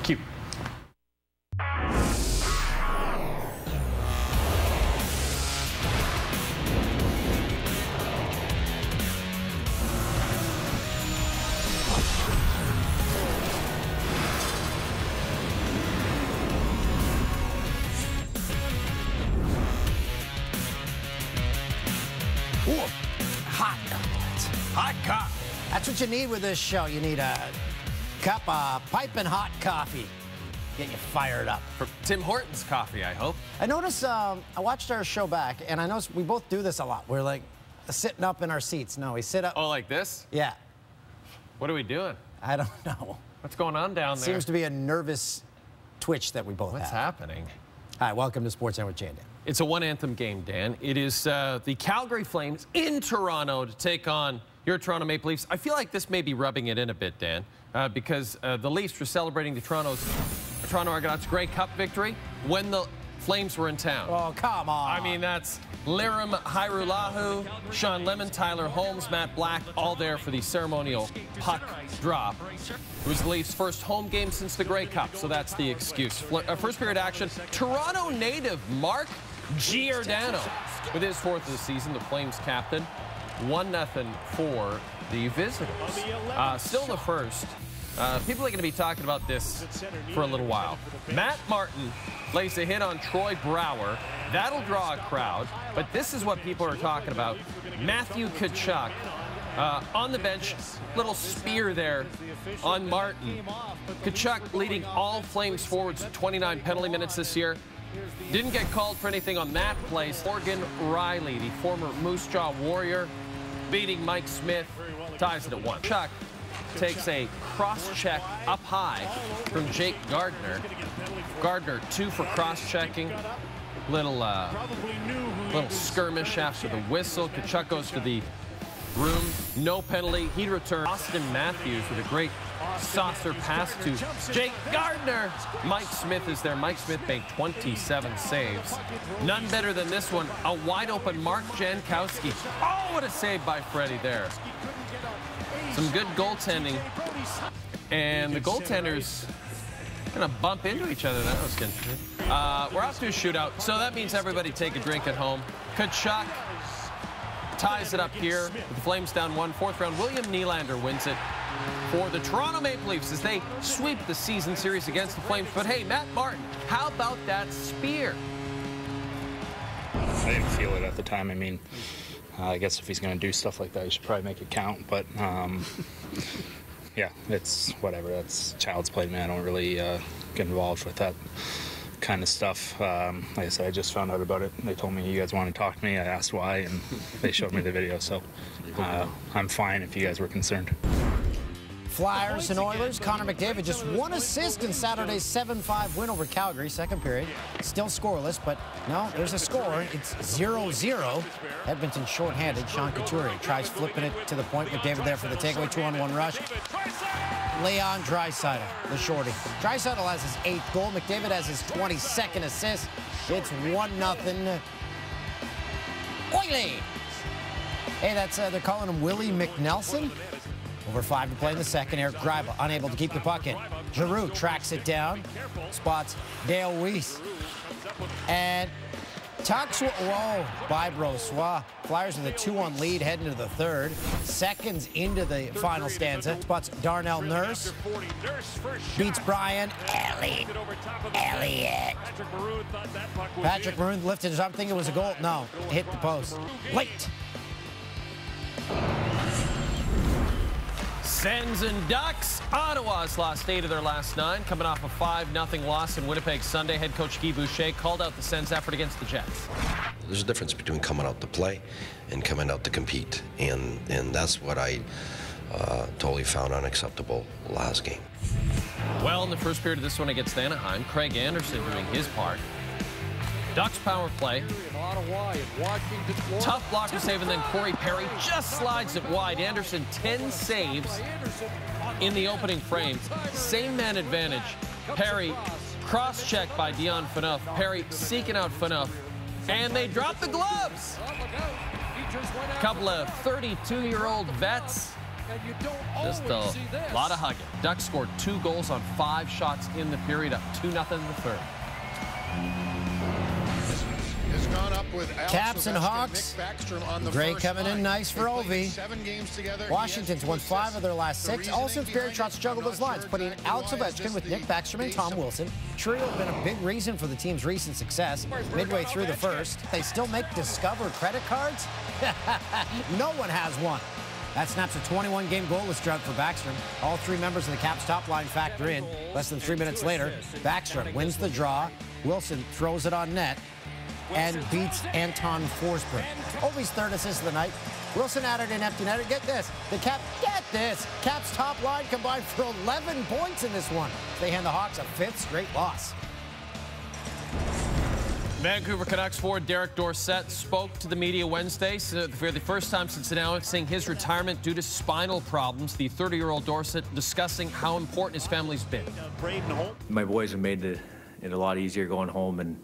Cute. Ooh, hot coffee. Hot coffee. That's what you need with this show. You need a cup of piping hot coffee. Get you fired up. For Tim Hortons coffee, I hope. I noticed, I watched our show back, and I noticed we both do this a lot. We're like sitting up in our seats. No, we sit up. Oh, like this? Yeah. What are we doing? I don't know. What's going on down there? Seems to be a nervous twitch that we both have. What's happening? Hi, welcome to Sports Center with Jay and Dan. It's a one Anthem game, Dan. It is the Calgary Flames in Toronto to take on your Toronto Maple Leafs. I feel like this may be rubbing it in a bit, Dan, because the Leafs were celebrating the Toronto Argonauts' Grey Cup victory when the Flames were in town. Oh, come on. I mean, that's Lirim Hairulahu, Sean Lemon, Tyler Holmes, Matt Black, all there for the ceremonial puck drop. It was the Leafs' first home game since the Grey Cup, so that's the excuse. First period action, Toronto native Mark Giordano with his fourth of the season, the Flames captain. 1-0 for the visitors. Still in the first. People are going to be talking about this for a little while. Matt Martin lays a hit on Troy Brouwer. That'll draw a crowd, but this is what people are talking about. Matthew Tkachuk on the bench, little spear there on Martin. Tkachuk leading all Flames forwards to 29 penalty minutes this year. Didn't get called for anything on that play. Morgan Riley, the former Moose Jaw Warrior, beating Mike Smith, ties it at 1. Tkachuk takes a cross-check up high from Jake Gardner. Gardner 2 for cross-checking. Little skirmish after the whistle. Tkachuk goes to the room. No penalty. He returns. Austin Matthews with a great saucer pass to Jake Gardner. Mike Smith is there. Mike Smith made 27 saves. None better than this one. A wide-open Mark Jankowski. Oh, what a save by Freddie there. Some good goaltending. And the goaltenders gonna bump into each other. That was interesting. We're off to a shootout, so that means everybody take a drink at home. Tkachuk ties it up here with the Flames down 1. Fourth round, William Nylander wins it for the Toronto Maple Leafs as they sweep the season series against the Flames. But hey, Matt Martin, how about that spear? I didn't feel it at the time. I mean, I guess if he's going to do stuff like that, he should probably make it count. But, yeah, it's whatever. That's child's play, man. I don't really get involved with that kind of stuff. Like I said, I just found out about it. They told me you guys want to talk to me. I asked why, and they showed me the video. So I'm fine if you guys were concerned. Flyers and Oilers. Connor McDavid just 1 assist in Saturday's 7-5 win over Calgary. Second period, still scoreless, but no, there's a score. It's 0-0. Edmonton shorthanded. Sean Couturier tries flipping it to the point. McDavid there for the takeaway. 2-on-1 rush. Leon Draisaitl, the shorty. Draisaitl has his 8th goal. McDavid has his 22nd assist. It's 1-0. Oilers. Hey, that's they're calling him Willie McNelson. Over 5 to play in the second. Eric Greiba unable to keep the puck in. Giroux tracks it down. Spots Dale Weiss. And tucks, whoa, by Brossois. Flyers with a 2-1 lead heading to the third. Seconds into the final stanza. Spots Darnell Nurse. Beats Brian Elliott. Patrick Maroon lifted his arm thinking it was a goal. No, hit the post. Late. Sens and Ducks. Ottawa's lost 8 of their last 9, coming off a 5-0 loss in Winnipeg Sunday. Head coach Guy Boucher called out the Sens' effort against the Jets. There's a difference between coming out to play and coming out to compete, and that's what I totally found unacceptable last game. Well, in the first period of this one against Anaheim, Craig Anderson doing his part. Ducks power play. Tough blocker save, and then Corey Perry just slides it wide. Anderson 10 saves in the opening frame. Same man advantage. Perry cross-check by Dion Phaneuf. Perry seeking out Phaneuf, and they drop the gloves. A couple of 32-year-old vets Just a lot of hugging. Ducks scored 2 goals on 5 shots in the period, up 2-0 in the third. Caps and Hawks. Gray coming in nice for Ovi. Washington's won 5 of their last 6. All since Barry Trotz juggled his lines, putting in Alex Ovechkin with Nick Backstrom and Tom Wilson. Trio have been a big reason for the team's recent success. Midway through the first, they still make Discover credit cards? No one has one. That snaps a 21-game goalless drought for Backstrom. All 3 members of the Caps top line factor in. Less than 3 minutes later, Backstrom wins the draw. Wilson throws it on net and beats Anton Forsberg. Ovi's 3rd assist of the night. Wilson added an empty netter. Get this. Get this. Caps top line combined for 11 points in this one. They hand the Hawks a 5th straight loss. Vancouver Canucks forward Derek Dorsett spoke to the media Wednesday for the first time since announcing his retirement due to spinal problems. The 30-year-old Dorsett discussing how important his family's been. My boys have made it a lot easier going home and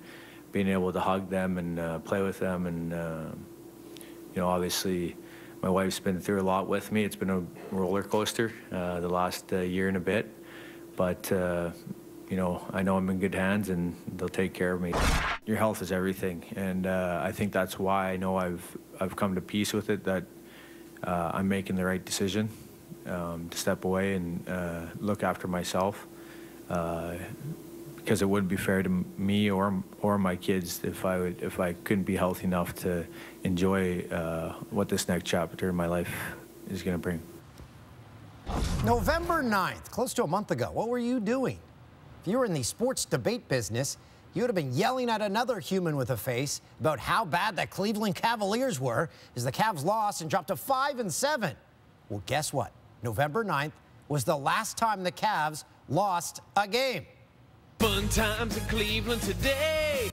being able to hug them and play with them. And, you know, obviously my wife's been through a lot with me. It's been a roller coaster the last year and a bit. But, you know I'm in good hands and they'll take care of me. Your health is everything. And I think that's why I know I've come to peace with it, that I'm making the right decision to step away and look after myself. Because it wouldn't be fair to me or my kids if I couldn't be healthy enough to enjoy what this next chapter in my life is going to bring. November 9th, close to a month ago, what were you doing? If you were in the sports debate business, you would have been yelling at another human with a face about how bad the Cleveland Cavaliers were as the Cavs lost and dropped to 5-7. Well, guess what? November 9th was the last time the Cavs lost a game. Fun times in Cleveland today.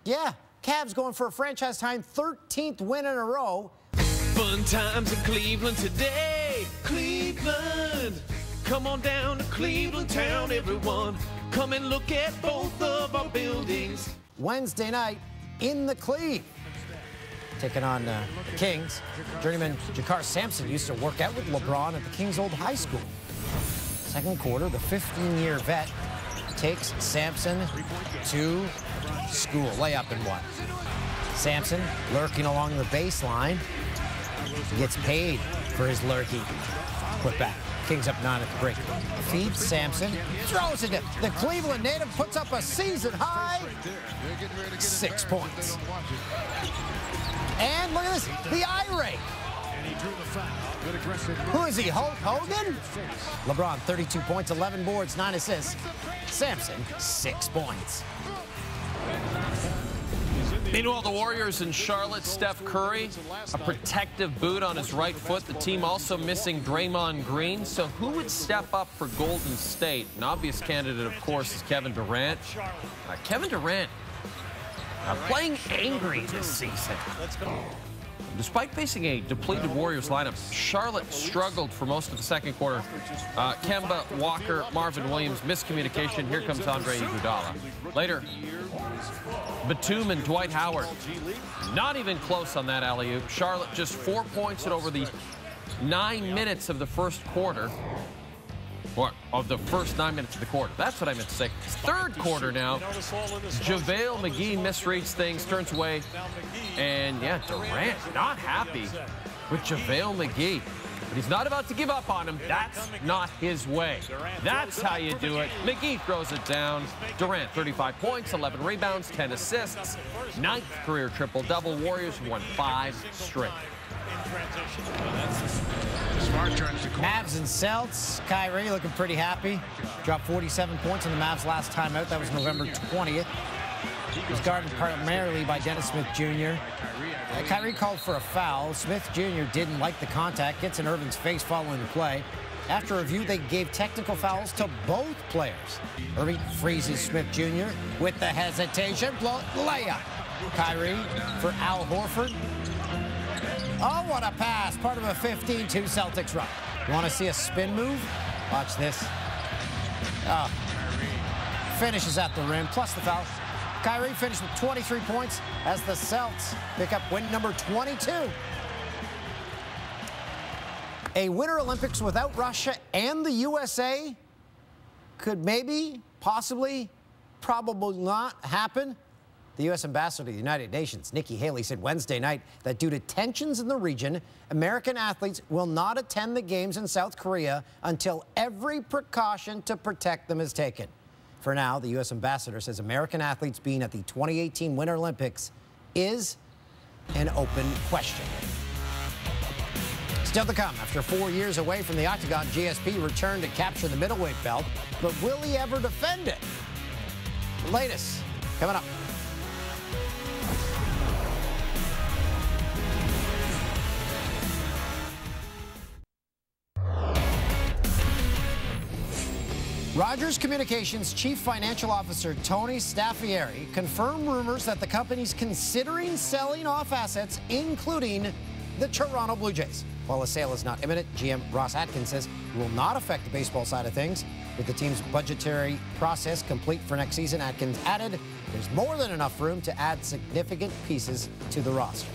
Yeah, Cavs going for a franchise-tying 13th win in a row. Fun times in Cleveland today. Cleveland, come on down to Cleveland town, everyone. Come and look at both of our buildings. Wednesday night in the Cleve. Taking on the Kings. Journeyman Jakar Sampson used to work out with LeBron at the Kings' old high school. Second quarter, the 15-year vet takes Sampson to school. Layup and one. Sampson lurking along the baseline. He gets paid for his lurking. Put back. Kings up 9 at the break. Feeds Sampson. Throws it. The Cleveland native puts up a season-high 6 points. And look at this. The eye rake. Who is he, Hulk Hogan? LeBron, 32 points, 11 boards, 9 assists. Sampson, 6 points. Meanwhile, the Warriors in Charlotte, Steph Curry, a protective boot on his right foot. The team also missing Draymond Green. So who would step up for Golden State? An obvious candidate, of course, is Kevin Durant. Kevin Durant playing angry this season. Despite facing a depleted Warriors lineup, Charlotte struggled for most of the second quarter. Kemba Walker, Marvin Williams, miscommunication. Here comes Andre Iguodala. Later, Batum and Dwight Howard. Not even close on that alley-oop. Charlotte just 4 points in over the 9 minutes of the first quarter. Or of the first 9 minutes of the quarter. That's what I meant to say. Third quarter now. JaVale McGee misreads things, turns away. And yeah, Durant not happy with JaVale McGee. But he's not about to give up on him. That's not his way. That's how you do it. McGee throws it down. Durant, 35 points, 11 rebounds, 10 assists. 9th career triple-double. Warriors won 5 straight. Mavs and Celts. Kyrie looking pretty happy. Dropped 47 points on the Mavs last time out. That was November 20th. He was guarded primarily by Dennis Smith Jr. Kyrie called for a foul. Smith Jr. didn't like the contact. Gets in Irving's face following the play. After review, they gave technical fouls to both players. Irving freezes Smith Jr. with the hesitation. Layup. Kyrie for Al Horford. Oh, what a pass. Part of a 15-2 Celtics run. You want to see a spin move? Watch this. Oh. Finishes at the rim, plus the foul. Kyrie finished with 23 points as the Celts pick up win number 22. A Winter Olympics without Russia and the USA could maybe, possibly, probably not happen. The U.S. ambassador to the United Nations, Nikki Haley, said Wednesday night that due to tensions in the region, American athletes will not attend the games in South Korea until every precaution to protect them is taken. For now, the U.S. ambassador says American athletes being at the 2018 Winter Olympics is an open question. Still to come, after 4 years away from the octagon, GSP returned to capture the middleweight belt, but will he ever defend it? The latest coming up. Rogers Communications Chief Financial Officer Tony Staffieri confirmed rumors that the company's considering selling off assets, including the Toronto Blue Jays. While a sale is not imminent, GM Ross Atkins says it will not affect the baseball side of things. With the team's budgetary process complete for next season, Atkins added there's more than enough room to add significant pieces to the roster.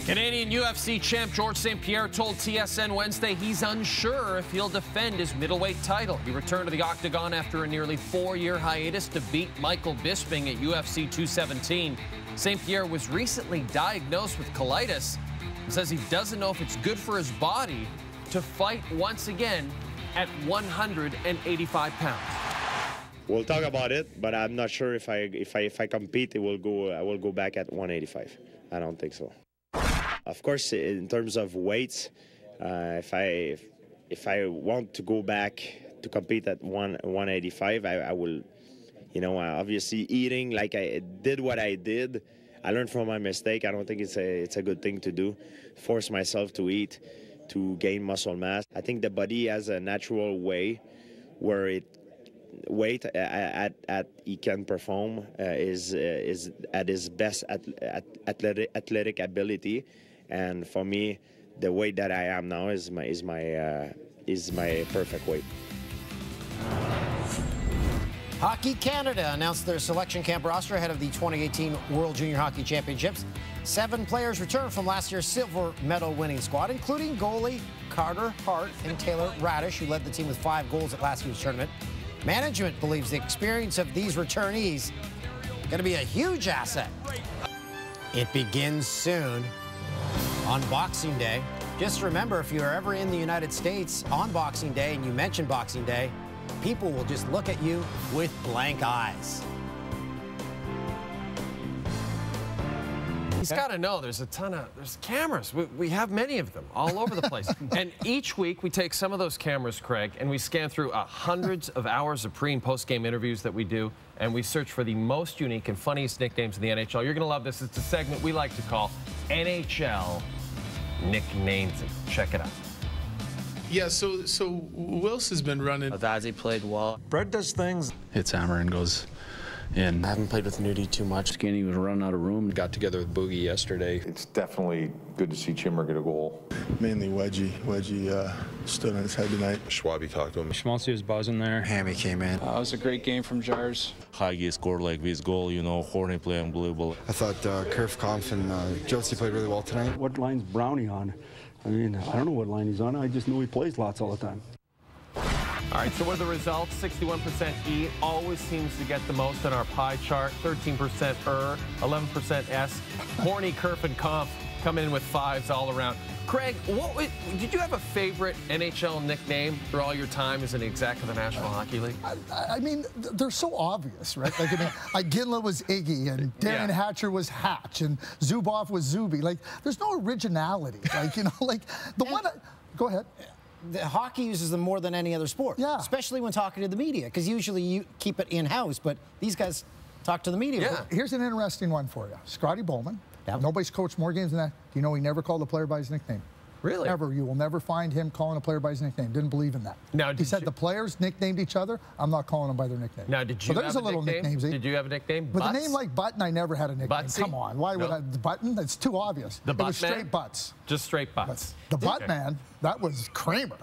Canadian UFC champ Georges St. Pierre told TSN Wednesday he's unsure if he'll defend his middleweight title. He returned to the octagon after a nearly 4-year hiatus to beat Michael Bisping at UFC 217. St. Pierre was recently diagnosed with colitis. He says he doesn't know if it's good for his body to fight once again at 185 pounds. We'll talk about it, but I'm not sure if I compete, I will go back at 185. I don't think so. Of course, in terms of weights, if I want to go back to compete at 185, I will, you know, obviously eating like I did what I did. I learned from my mistake. I don't think it's a good thing to do. Force myself to eat to gain muscle mass. I think the body has a natural way where weight at he can perform is at his best athletic ability. And for me, the weight that I am now is my perfect weight. Hockey Canada announced their selection camp roster ahead of the 2018 World Junior Hockey Championships. 7 players returned from last year's silver medal winning squad, including goalie Carter Hart and Taylor Radish, who led the team with 5 goals at last year's tournament. Management believes the experience of these returnees is going to be a huge asset. It begins soon on Boxing Day. Just remember, if you're ever in the United States on Boxing Day and you mention Boxing Day, people will just look at you with blank eyes. He's got to know there's cameras. We have many of them all over the place. And each week we take some of those cameras, Craig, and we scan through hundreds of hours of pre- and post-game interviews that we do, and we search for the most unique and funniest nicknames in the NHL. You're going to love this. It's a segment we like to call NHL Nicknames. Check it out. Yeah, so Wills has been running. Vazzy played well. Brett does things. Hits hammer and goes in. I haven't played with Nudie too much. Skinny was running out of room. Got together with Boogie yesterday. It's definitely good to see Chimmer get a goal. Mainly Wedgie. Wedgie stood on his head tonight. Schwabi talked to him. Schmaltzy was buzzing there. Hammy came in. It was a great game from Jars. Hagi scored like this goal, you know, Horny play unbelievable. I thought Kerf, Kampf, and Josie played really well tonight. What line's Brownie on? I mean, I don't know what line he's on. I just know he plays lots all the time. All right, so what are the results? 61% E always seems to get the most on our pie chart. 13% 11% S. Horny, Kerf, and Kampf come in with 5s all around. Craig, did you have a favorite NHL nickname through all your time as an exec of the National Hockey League? I mean, they're so obvious, right? Like, I mean, Iginla was Iggy, and Darren Hatcher was Hatch, and Zubov was Zuby. Like, there's no originality. Like, you know, like the one. Go ahead. The hockey uses them more than any other sport, especially when talking to the media, because usually you keep it in-house, but these guys talk to the media. Yeah. Here's an interesting one for you. Scotty Bowman. Yep. Nobody's coached more games than that. Do you know he never called a player by his nickname? Really? Ever. You will never find him calling a player by his nickname. Didn't believe in that. Now, he said the players nicknamed each other. I'm not calling them by their nickname. Now, did you have a nickname? Did you have a nickname? With a name like Button, I never had a nickname. Butsy? Come on. Why would I? The Button? That's too obvious. The It was straight Butts. Just straight Butts. The Butt Man. That was Kramer.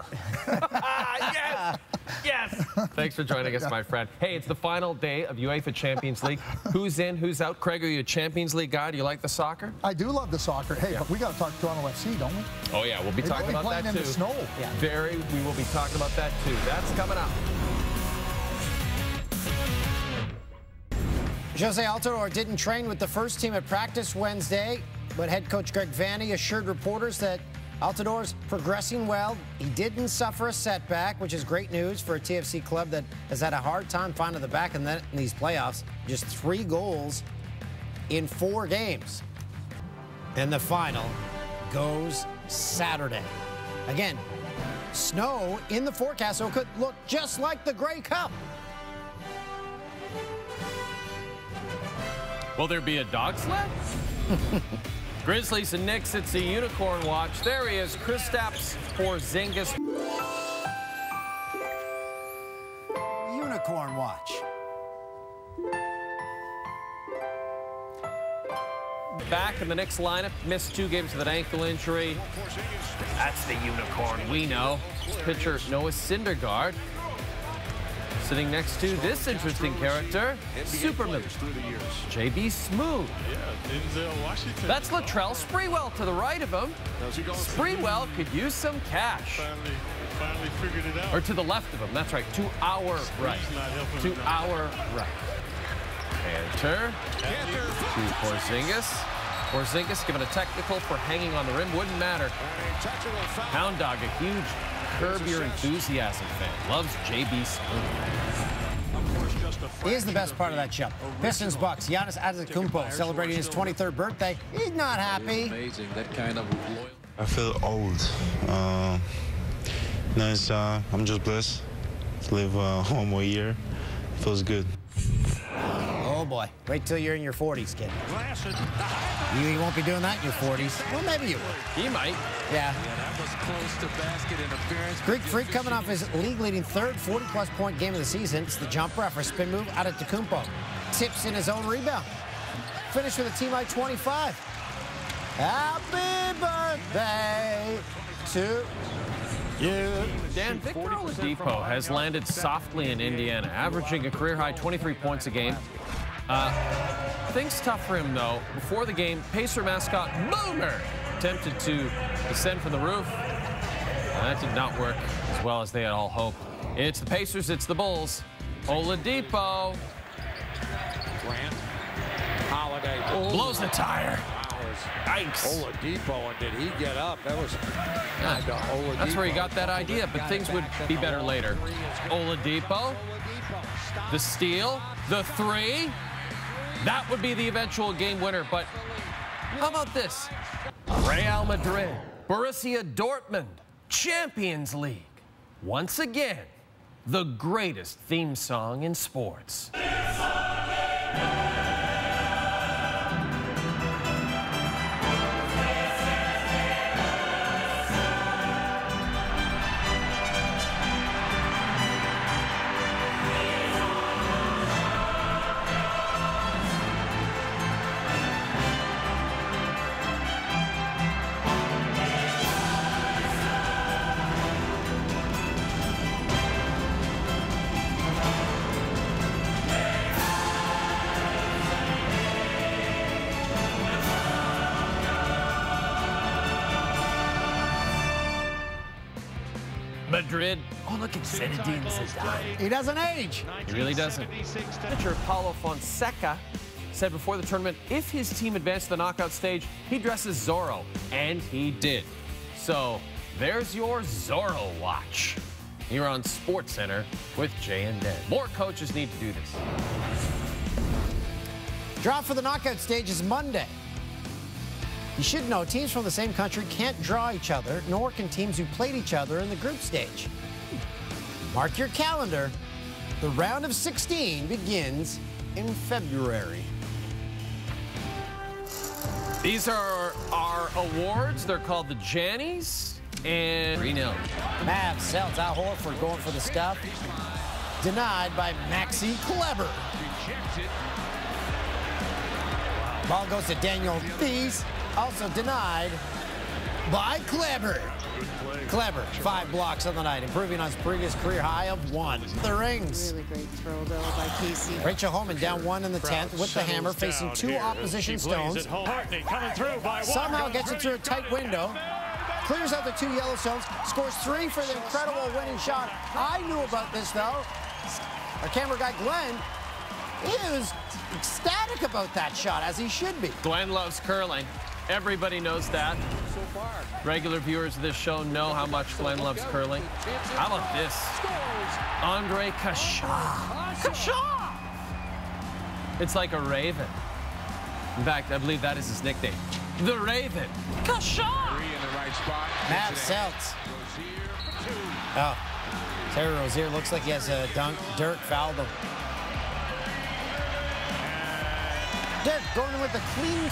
Yes! Yes! Thanks for joining us, my friend. Hey, it's the final day of UEFA Champions League. Who's in, who's out? Craig, are you a Champions League guy? Do you like the soccer? I do love the soccer. Hey, but we got to talk Toronto FC, don't we? Oh, yeah, we'll be talking about that, too. In the snow. Yeah. We will be talking about that, too. That's coming up. Jose Altidore didn't train with the first team at practice Wednesday, but head coach Greg Vanney assured reporters that Altidore's progressing well. He didn't suffer a setback, which is great news for a TFC club that has had a hard time finding the back in these playoffs. Just 3 goals in 4 games. And the final goes Saturday. Again, snow in the forecast, so it could look just like the Grey Cup. Will there be a dog sled? Grizzlies and Knicks, it's a unicorn watch. There he is, Kristaps Porzingis. Unicorn watch. Back in the Knicks lineup, missed 2 games with an ankle injury. That's the unicorn we know. Pitcher Noah Syndergaard. Sitting next to this interesting character, Superman, J.B. Smoove. That's Latrell Sprewell to the right of him. Sprewell could use some cash. Finally figured it out. Or to the left of him, that's right, to our right. To our right. Cantor to Porzingis. Porzingis given a technical for hanging on the rim. Wouldn't matter. Hound Dog, a huge Curb Your Enthusiasm fan. Loves J.B. Smoove. Here's the best part of that show. Pistons Bucks. Giannis Antetokounmpo celebrating his 23rd birthday. He's not happy. Amazing, that kind of loyalty. I feel old. I'm just blessed to live one more year. Feels good. Oh boy, wait till you're in your 40s, kid. You won't be doing that in your 40s. Well, maybe you will. He might. Yeah. That was close to basket interference. Greek Freak coming off his league-leading 3rd 40-plus point game of the season. It's the jumper after a spin move out of Antetokounmpo. Tips in his own rebound. Finished with a team high 25. Happy birthday to you. Dan, Victor Oladipo has landed softly in Indiana, averaging a career-high 23 points a game. Things tough for him, though. Before the game, Pacer mascot Boomer attempted to descend from the roof. That did not work as well as they had all hoped. It's the Pacers, it's the Bulls. Oladipo. Grant. Holiday. Blows the tire. Yikes. Oladipo, and did he get up? That was That's where he got that idea, but things would be better later. Oladipo. The steal. The 3. That would be the eventual game winner, but how about this? Real Madrid, Borussia Dortmund, Champions League. Once again, the greatest theme song in sports. Madrid. Oh, look at Zinedine Zidane. He doesn't age. He really doesn't. Pitcher Paulo Fonseca said before the tournament, if his team advanced to the knockout stage, he'd dress as Zorro, and he did. So there's your Zorro watch. Here on SportsCenter with Jay and Dan. More coaches need to do this. Draw for the knockout stage is Monday. You should know teams from the same country can't draw each other, nor can teams who played each other in the group stage. Mark your calendar. The round of 16 begins in February. These are our awards. They're called the Jannies. And 3-0. Mavs sells Al Horford going for the stuff. Denied by Maxi Kleber. Ball goes to Daniel Theis. Also denied by Kleber. Kleber, 5 blocks on the night, improving on his previous career high of 1. The rings. Really great throw, though, by Casey. Rachel Holman down 1 in the 10th with the hammer, facing 2 opposition stones. Somehow gets it through a tight window. Clears out the 2 yellow stones. Scores 3 for the incredible winning shot. I knew about this, though. Our camera guy, Glenn, he was ecstatic about that shot, as he should be. Glenn loves curling. Everybody knows that. Regular viewers of this show know how much Glenn loves curling. How about this? Andre Kasha. Kasha! It's like a raven. In fact, I believe that is his nickname. The Raven. Kasha! Matt Seltz. Oh. Terry Rozier looks like he has a dunk. Dirk fouled him. Dirk going with a clean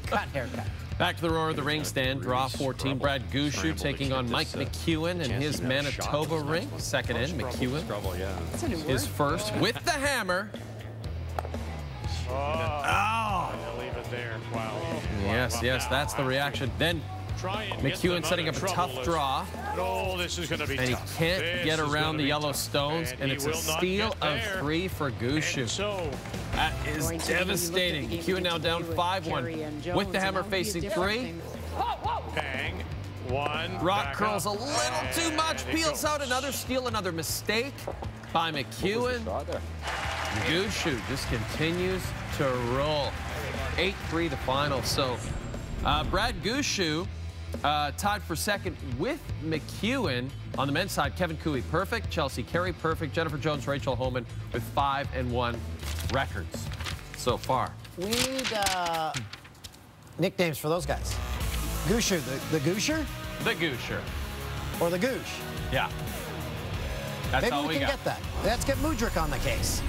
cut haircut. Back to the Roar of the Ring stand. Draw 14. Brad Gushu taking on Mike McEwen in his Manitoba ring. Second in. McEwen is first with the hammer. Oh! Leave it there. Wow. Yes, that's the reaction. Then McEwen setting up a tough draw. Oh, this is going to be and tough. He can't get around the yellow stones, and it's a steal of 3 for Gushu. So that is devastating. McEwen now down 5-1 with the hammer facing 3. Bang. 1. Rock curls a little too much. Peels out another steal, another mistake by McEwen. Gushu just continues to roll. 8-3 the final. So Brad Gushu tied for second with McEwen. On the men's side, Kevin Cooey perfect, Chelsea Carey perfect, Jennifer Jones, Rachel Holman with 5-1 records so far. We need nicknames for those guys. Gushu, the Goosher? The Goosher. Or the Goosh? Yeah. That's Maybe all we can get that. Let's get Mudryk on the case.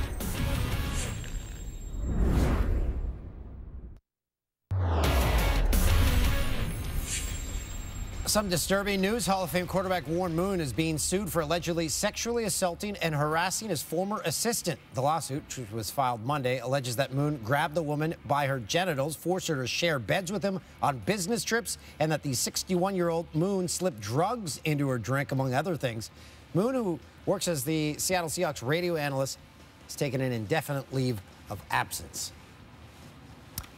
Some disturbing news. Hall of Fame quarterback Warren Moon is being sued for allegedly sexually assaulting and harassing his former assistant. The lawsuit, which was filed Monday, alleges that Moon grabbed the woman by her genitals, forced her to share beds with him on business trips, and that the 61-year-old Moon slipped drugs into her drink, among other things. Moon, who works as the Seattle Seahawks radio analyst, has taken an indefinite leave of absence.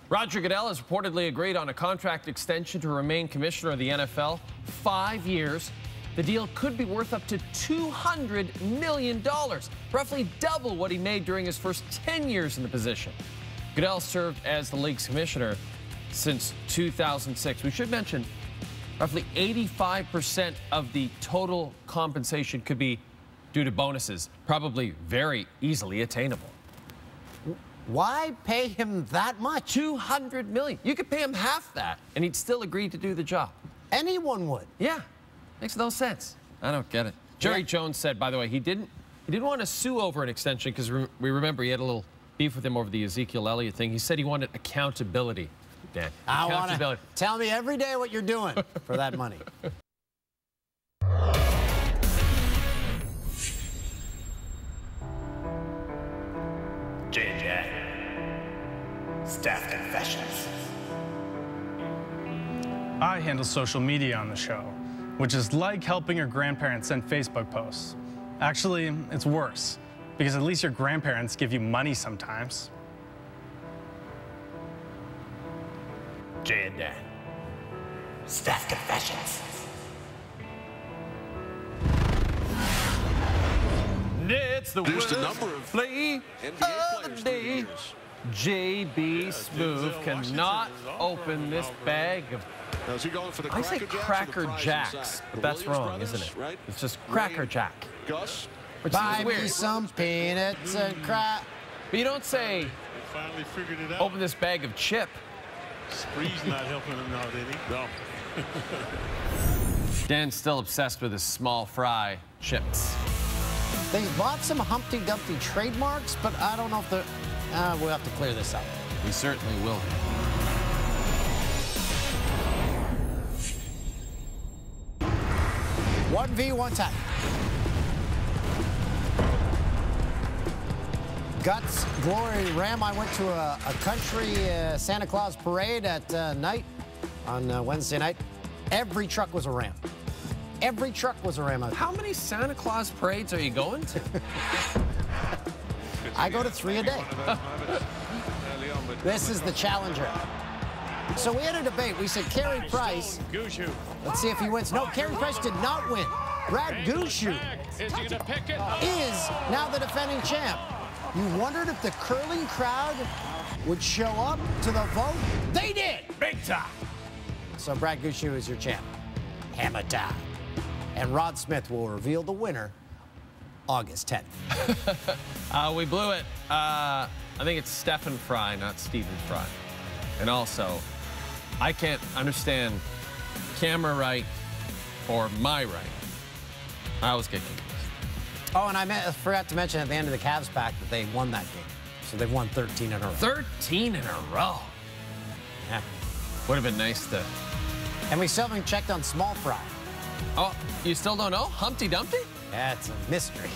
Roger Goodell has reportedly agreed on a contract extension to remain commissioner of the NFL. 5 years. The deal could be worth up to $200 million, roughly double what he made during his first 10 years in the position. Goodell served as the league's commissioner since 2006. We should mention roughly 85% of the total compensation could be due to bonuses, probably very easily attainable. Why pay him that much? $200 million. You could pay him half that, and he'd still agree to do the job. Anyone would. Yeah, makes no sense. I don't get it. Jerry Jones said, by the way, he didn't want to sue over an extension because we remember he had a little beef with him over the Ezekiel Elliott thing. He said he wanted accountability. Dan, accountability. I want to tell me every day what you're doing for that money. JJ. Staff Confessions. I handle social media on the show, which is like helping your grandparents send Facebook posts. Actually, it's worse, because at least your grandparents give you money sometimes. Jay and Dan. Staff Confessions. It's the There's worst a number of play NBA of the day. JB Smoove cannot open this bag of... Now, is he going for the I say Cracker Jacks, but that's wrong, isn't it? Right? It's just Cracker Jack. Gus? Which Buy is weird. me some peanuts and crap. But you don't say, Finally figured it out. open this bag of chip. Spree's not helping him now, did he? No. Dan's still obsessed with his small fry chips. They bought some Humpty Dumpty trademarks, but I don't know if they're... we'll have to clear this up. We certainly will. 1v1 time. Guts, Glory, Ram. I went to a country Santa Claus parade at night on Wednesday night. Every truck was a Ram. Every truck was a Ram. How many Santa Claus parades are you going to? I go to 3 a day. This is the Challenger. So we had a debate. We said Carey Price. Let's see if he wins. No, Carey Price did not win. Brad Gushue is now the defending champ. You wondered if the curling crowd would show up to the vote? They did! Big time! So Brad Gushue is your champ. Hammer time. And Rod Smith will reveal the winner August 10th. We blew it. I think it's Stephen Fry, not Stephen Fry. And also, I can't understand camera right or my right. I always get confused. Oh, and I forgot to mention at the end of the Cavs pack that they won that game. So they've won 13 in a row. 13 in a row. Yeah. Would have been nice to. And we still haven't checked on Small Fry. Oh, you still don't know? Humpty Dumpty? That's a mystery.